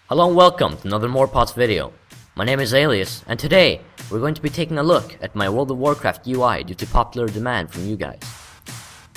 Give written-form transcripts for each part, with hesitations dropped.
Hello and welcome to another More Pots video. My name is Alias, and today we're going to be taking a look at my World of Warcraft UI due to popular demand from you guys.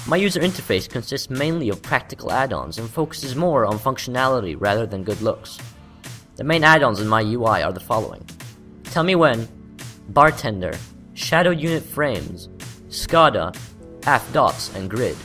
My user interface consists mainly of practical add-ons and focuses more on functionality rather than good looks. The main add-ons in my UI are the following: Tell Me When, Bartender, Shadow Unit Frames, SCADA, AF Dots, and Grid.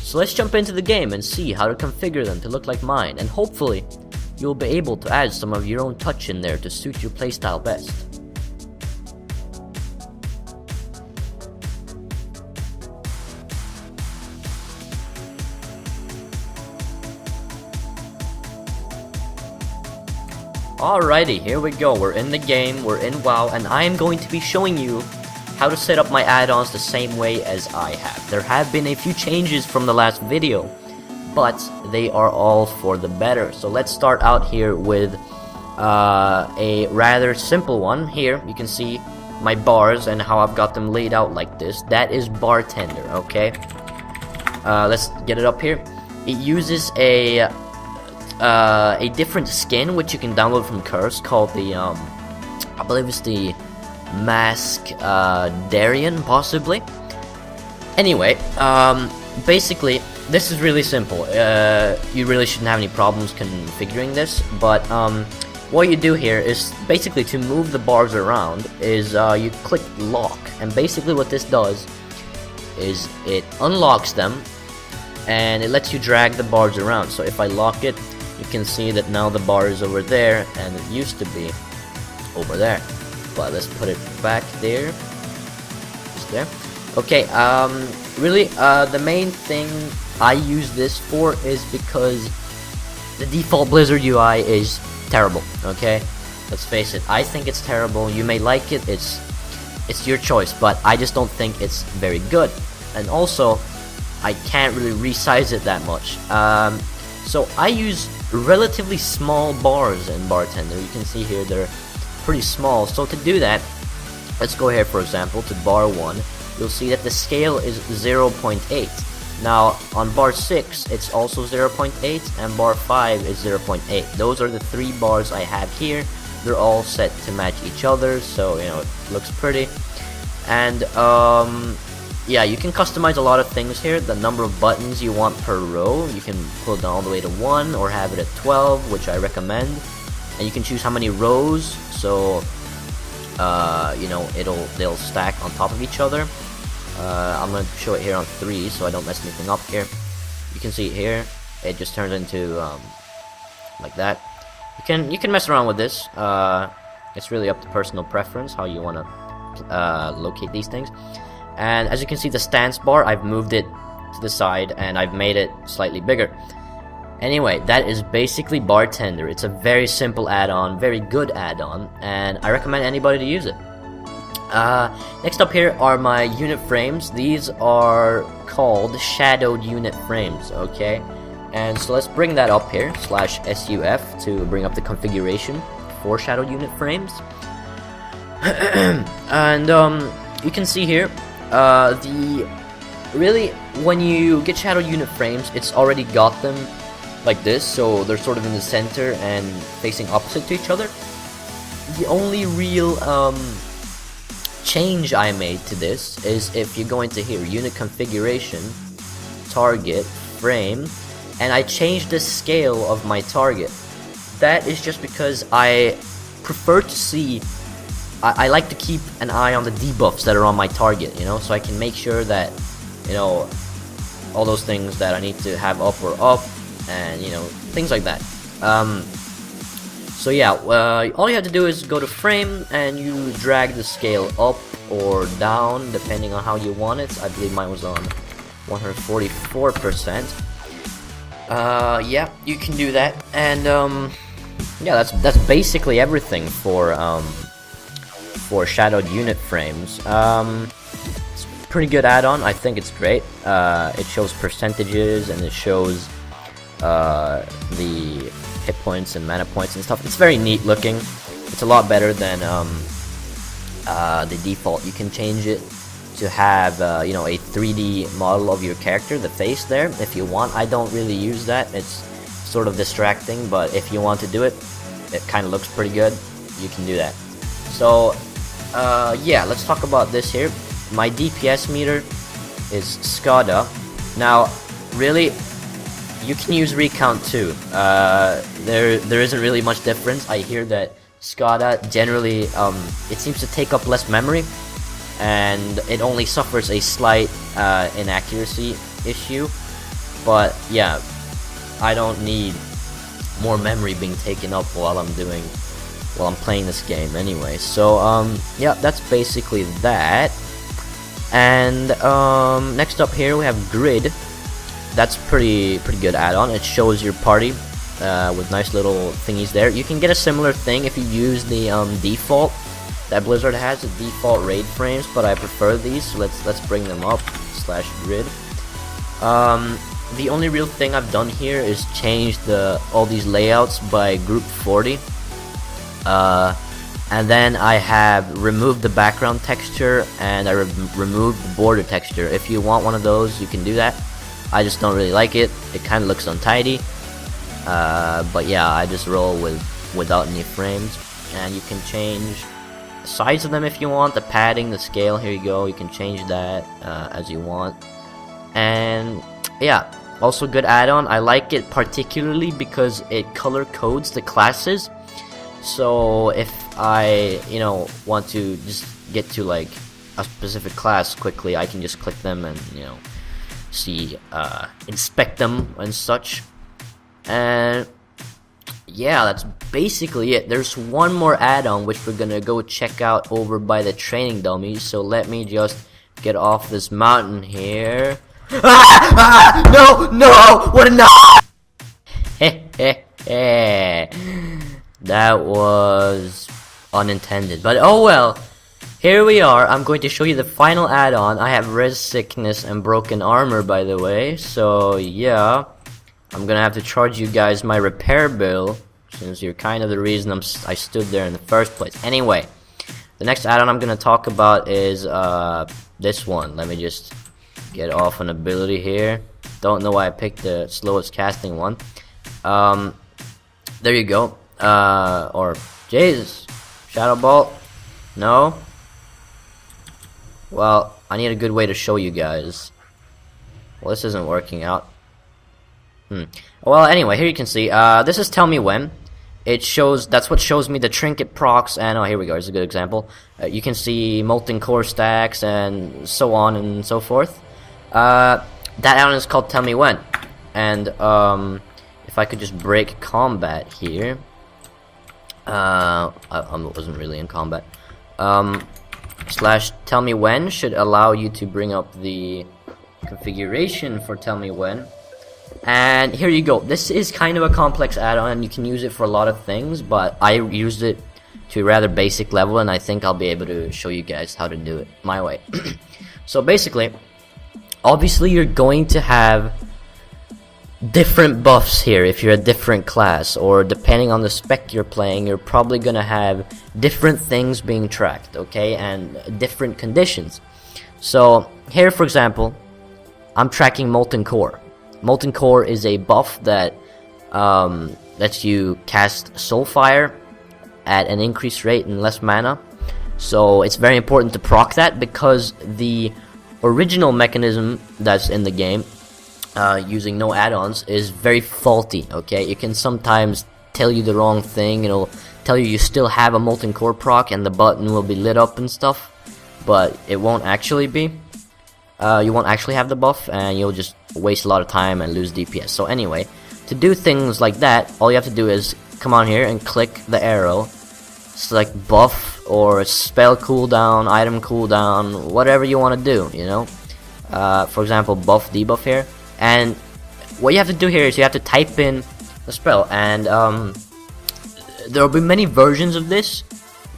So let's jump into the game and see how to configure them to look like mine, and hopefully you'll be able to add some of your own touch in there to suit your playstyle best. Alrighty, here we go. We're in the game, we're in WoW, and I am going to be showing you how to set up my add-ons the same way as I have. There have been a few changes from the last video, but they are all for the better. So let's start out here with a rather simple one. Here you can see my bars and how I've got them laid out like this. That is Bartender, okay? Let's get it up here. It uses a different skin which you can download from Curse called the I believe it's the Mask Darien, possibly. Anyway, basically this is really simple. You really shouldn't have any problems configuring this, but what you do here is basically to move the bars around is you click lock, and basically what this does is it unlocks them and it lets you drag the bars around. So if I lock it, you can see that now the bar is over there and it used to be over there. But let's put it back there. Just there. Okay, really, the main thing I use this for is because the default Blizzard UI is terrible, okay? Let's face it, I think it's terrible. You may like it, it's your choice, but I just don't think it's very good. And also, I can't really resize it that much. So I use relatively small bars in Bartender. You can see here they're pretty small. So to do that, let's go here, for example, to bar 1. You'll see that the scale is 0.8. Now on bar 6 it's also 0.8, and bar 5 is 0.8. Those are the 3 bars I have here. They're all set to match each other, so you know it looks pretty. And yeah, you can customize a lot of things here. The number of buttons you want per row, you can pull it down all the way to 1 or have it at 12, which I recommend. And you can choose how many rows, so you know they'll stack on top of each other. I'm going to show it here on 3 so I don't mess anything up here. You can see it here, it just turns into like that. You can mess around with this. It's really up to personal preference how you want to locate these things. And as you can see, the stance bar, I've moved it to the side and I've made it slightly bigger. Anyway, that is basically Bartender. It's a very simple add-on, very good add-on, and I recommend anybody to use it. Next up here are my unit frames. These are called shadowed unit frames, okay? And so let's bring that up here, /SUF, to bring up the configuration for shadowed unit frames. And you can see here, really, when you get shadowed unit frames, it's already got them like this, so they're sort of in the center and facing opposite to each other. The only real change I made to this is if you go into here, unit configuration, target, frame, and I changed the scale of my target. That is just because I prefer to see, I like to keep an eye on the debuffs that are on my target, you know, so I can make sure that, you know, all those things that I need to have up or up, and you know, things like that. So yeah, all you have to do is go to frame and you drag the scale up or down depending on how you want it. I believe mine was on 144%. Yeah, you can do that, and yeah, that's basically everything for shadowed unit frames. It's a pretty good add-on. I think it's great. It shows percentages and it shows the hit points and mana points and stuff. It's very neat looking. It's a lot better than the default. You can change it to have you know, a 3D model of your character, the face there, if you want. I don't really use that. It's sort of distracting, but if you want to do it, it kind of looks pretty good, you can do that. So yeah, let's talk about this here. My DPS meter is SCADA. Now really, you can use recount too. There isn't really much difference. I hear that SCADA generally it seems to take up less memory, and it only suffers a slight inaccuracy issue. But yeah, I don't need more memory being taken up while I'm playing this game anyway. So yeah, that's basically that. And next up here we have Grid. That's pretty good add-on. It shows your party with nice little thingies there. You can get a similar thing if you use the default that Blizzard has, the default raid frames, but I prefer these, so let's bring them up. /grid. The only real thing I've done here is change all these layouts by group 40. And then I have removed the background texture, and I removed the border texture. If you want one of those, you can do that. I just don't really like it. It kind of looks untidy. But yeah, I just roll without any frames. And you can change the size of them if you want, the padding, the scale. Here you go. You can change that as you want. And yeah, also good add-on. I like it particularly because it color codes the classes. So if I, want to just get to like a specific class quickly, I can just click them and see, inspect them and such. And yeah, that's basically it. There's one more add-on which we're gonna go check out over by the training dummies. So let me just get off this mountain here. No, what a no! That was unintended, but oh well. Here we are. I'm going to show you the final add-on. I have res sickness and broken armor, by the way. So yeah, I'm gonna have to charge you guys my repair bill, since you're kind of the reason I stood there in the first place. Anyway, the next add-on I'm gonna talk about is this one. Let me just get off an ability here. Don't know why I picked the slowest casting one. There you go. Or Jesus, Shadow Bolt. No. Well, I need a good way to show you guys. Well, this isn't working out. Well, anyway, here you can see. This is Tell Me When. It shows. That's what shows me the trinket procs. And oh, here we go. Here's a good example. You can see molten core stacks and so on and so forth. That add-on is called Tell Me When. And if I could just break combat here. I wasn't really in combat. /Tell Me When should allow you to bring up the configuration for Tell Me When. And here you go. This is kind of a complex add-on, and you can use it for a lot of things, but I used it to a rather basic level, and I think I'll be able to show you guys how to do it my way. So basically, obviously you're going to have different buffs here if you're a different class, or depending on the spec you're playing, you're probably gonna have different things being tracked, okay, and different conditions. So here, for example, I'm tracking Molten Core. Molten Core is a buff that lets you cast Soulfire at an increased rate and less mana. So it's very important to proc that, because the original mechanism that's in the game, using no add-ons, is very faulty, okay? It can sometimes tell you the wrong thing. It'll tell you still have a Molten Core proc and the button will be lit up and stuff, but it won't actually be. You won't actually have the buff, and you'll just waste a lot of time and lose DPS. So anyway, to do things like that, all you have to do is come on here and click the arrow, select buff or spell cooldown, item cooldown, whatever you want to do, for example, buff, debuff here. And what you have to do here is you have to type in the spell, and there will be many versions of this,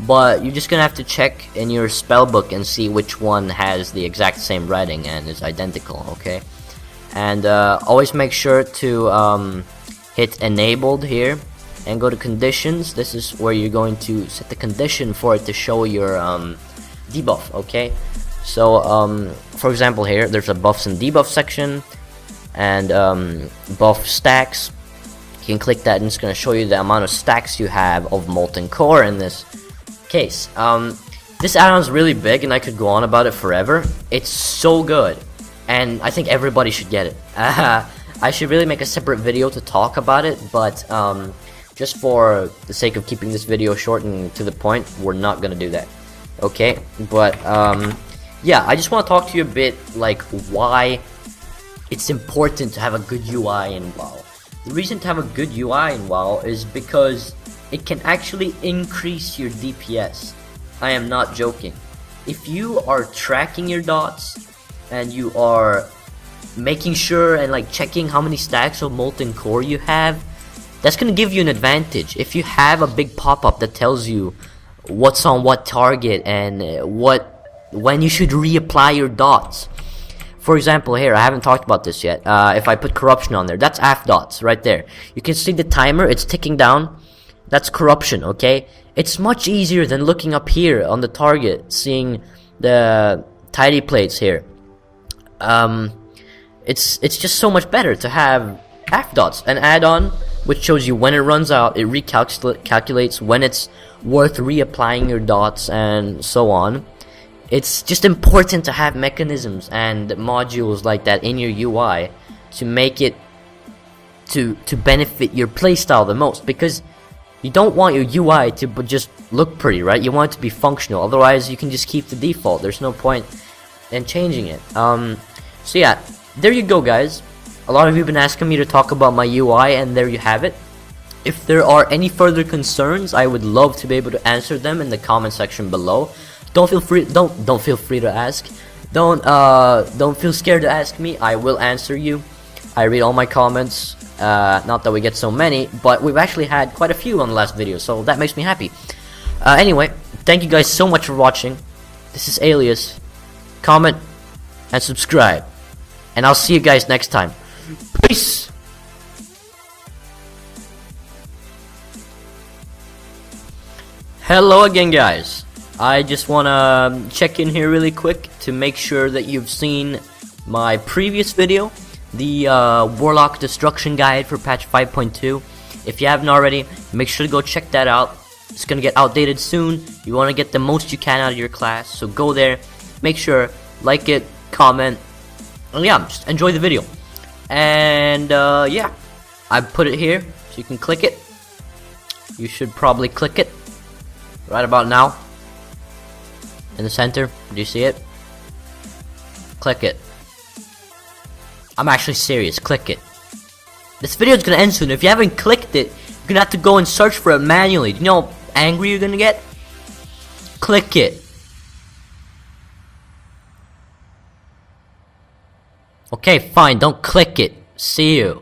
but you're just gonna have to check in your spell book and see which one has the exact same writing and is identical, okay? And always make sure to hit enabled here and go to conditions. This is where you're going to set the condition for it to show your debuff, okay? So for example, here there's a buffs and debuff section, and buff stacks. You can click that and it's going to show you the amount of stacks you have of molten core in this case. This add-on is really big and I could go on about it forever. It's so good and I think everybody should get it. I should really make a separate video to talk about it, but just for the sake of keeping this video short and to the point, we're not gonna do that. Okay, but yeah, I just want to talk to you a bit like why it's important to have a good UI in WoW. The reason to have a good UI in WoW is because it can actually increase your DPS. I am not joking. If you are tracking your dots and you are making sure and like checking how many stacks of molten core you have, that's gonna give you an advantage. If you have a big pop-up that tells you what's on what target and when you should reapply your dots. For example, here, I haven't talked about this yet. If I put corruption on there, that's AF dots right there. You can see the timer, it's ticking down. That's corruption, okay? It's much easier than looking up here on the target, seeing the tidy plates here. It's just so much better to have AF dots, an add-on which shows you when it runs out, it recalculates when it's worth reapplying your dots and so on. It's just important to have mechanisms and modules like that in your UI to make it to benefit your playstyle the most, because you don't want your UI to just look pretty, right? You want it to be functional, otherwise you can just keep the default. There's no point in changing it. So yeah, there you go guys. A lot of you have been asking me to talk about my UI, and there you have it. If there are any further concerns, I would love to be able to answer them in the comment section below. Don't feel free to ask. Don't feel scared to ask me. I will answer you. I read all my comments. Not that we get so many, but we've actually had quite a few on the last video, so that makes me happy. Anyway, thank you guys so much for watching. This is Alias. Comment and subscribe, and I'll see you guys next time. Peace. Hello again, guys. I just wanna check in here really quick to make sure that you've seen my previous video, the Warlock Destruction Guide for patch 5.2. If you haven't already, make sure to go check that out. It's gonna get outdated soon. You wanna get the most you can out of your class, so go there, make sure, like it, comment, and yeah, just enjoy the video. And yeah, I put it here so you can click it. You should probably click it right about now. In the center, do you see it? Click it. I'm actually serious, click it. This video is gonna end soon. If you haven't clicked it, you're gonna have to go and search for it manually. Do you know how angry you're gonna get? Click it. Okay, fine, don't click it. See you.